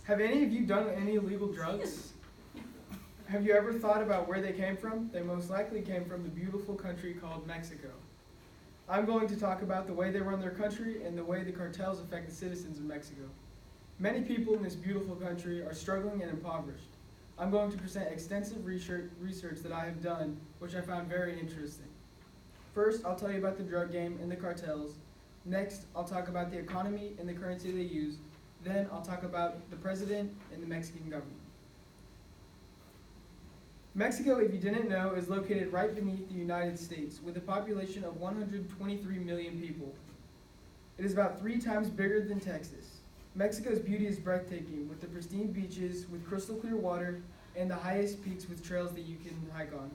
Have any of you done any illegal drugs? Have you ever thought about where they came from? They most likely came from the beautiful country called Mexico. I'm going to talk about the way they run their country and the way the cartels affect the citizens of Mexico. Many people in this beautiful country are struggling and impoverished. I'm going to present extensive research that I have done, which I found very interesting. First, I'll tell you about the drug game and the cartels. Next, I'll talk about the economy and the currency they use. Then I'll talk about the president and the Mexican government. Mexico, if you didn't know, is located right beneath the United States with a population of 123 million people. It is about 3 times bigger than Texas. Mexico's beauty is breathtaking, with the pristine beaches with crystal clear water and the highest peaks with trails that you can hike on.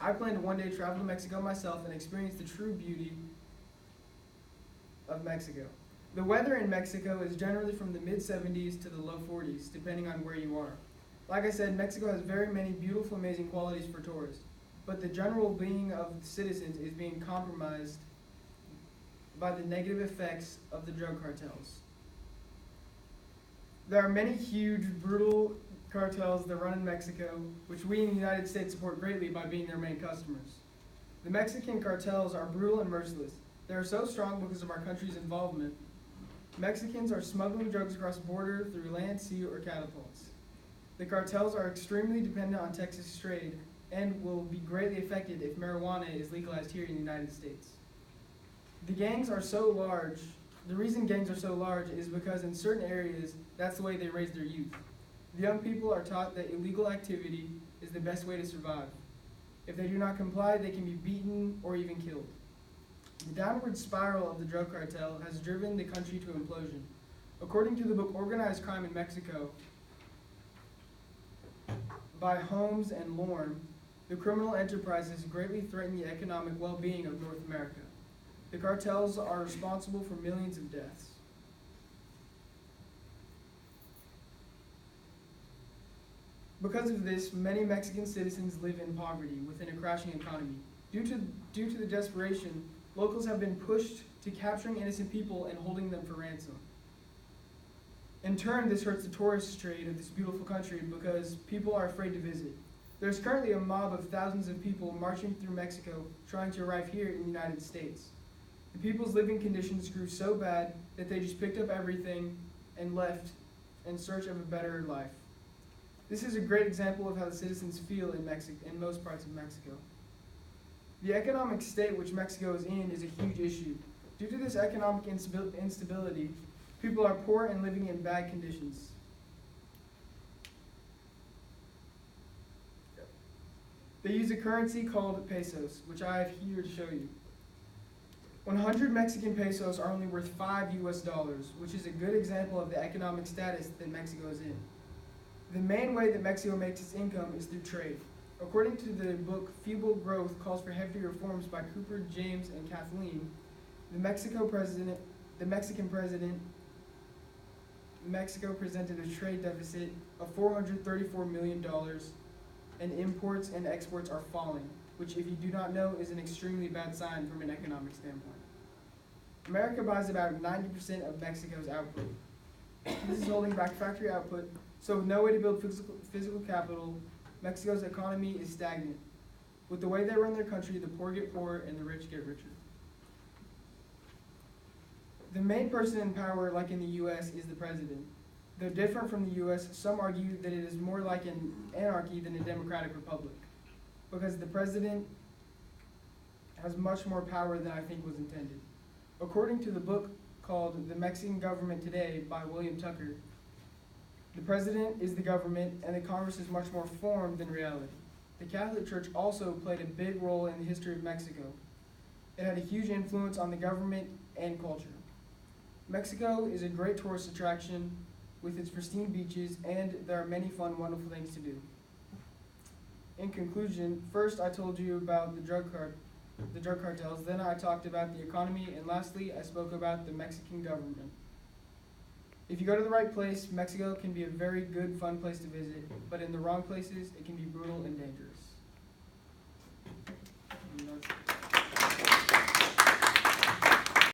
I plan to one day travel to Mexico myself and experience the true beauty of Mexico. The weather in Mexico is generally from the mid-70s to the low 40s, depending on where you are. Like I said, Mexico has very many beautiful, amazing qualities for tourists, but the general being of the citizens is being compromised by the negative effects of the drug cartels. There are many huge, brutal cartels that run in Mexico, which we in the United States support greatly by being their main customers. The Mexican cartels are brutal and merciless. They are so strong because of our country's involvement. Mexicans are smuggling drugs across the border through land, sea, or catapults. The cartels are extremely dependent on Texas trade and will be greatly affected if marijuana is legalized here in the United States. The gangs are so large. The reason gangs are so large is because in certain areas, that's the way they raise their youth. The young people are taught that illegal activity is the best way to survive. If they do not comply, they can be beaten or even killed. The downward spiral of the drug cartel has driven the country to implosion. According to the book Organized Crime in Mexico by Holmes and Lorne, the criminal enterprises greatly threaten the economic well-being of North America. The cartels are responsible for millions of deaths. Because of this, many Mexican citizens live in poverty within a crashing economy. Due to the desperation, locals have been pushed to capturing innocent people and holding them for ransom. In turn, this hurts the tourist trade of this beautiful country because people are afraid to visit. There's currently a mob of thousands of people marching through Mexico trying to arrive here in the United States. The people's living conditions grew so bad that they just picked up everything and left in search of a better life. This is a great example of how the citizens feel in most parts of Mexico. The economic state which Mexico is in is a huge issue. Due to this economic instability, people are poor and living in bad conditions. They use a currency called pesos, which I have here to show you. 100 Mexican pesos are only worth $5 US, which is a good example of the economic status that Mexico is in. The main way that Mexico makes its income is through trade. According to the book Feeble Growth Calls for Hefty Reforms by Cooper, James, and Kathleen, Mexico presented a trade deficit of $434 million, and imports and exports are falling, which, if you do not know, is an extremely bad sign from an economic standpoint. America buys about 90% of Mexico's output. This is holding back factory output, so with no way to build physical capital, Mexico's economy is stagnant. With the way they run their country, the poor get poorer and the rich get richer. The main person in power, like in the U.S., is the president. Though different from the U.S., some argue that it is more like an anarchy than a democratic republic, because the president has much more power than I think was intended. According to the book called The Mexican Government Today by William Tucker, the president is the government and the Congress is much more form than reality. The Catholic Church also played a big role in the history of Mexico. It had a huge influence on the government and culture. Mexico is a great tourist attraction with its pristine beaches, and there are many fun, wonderful things to do. In conclusion, first I told you about the drug cartels, then I talked about the economy, and lastly I spoke about the Mexican government. If you go to the right place, Mexico can be a very good, fun place to visit, but in the wrong places, it can be brutal and dangerous. And that's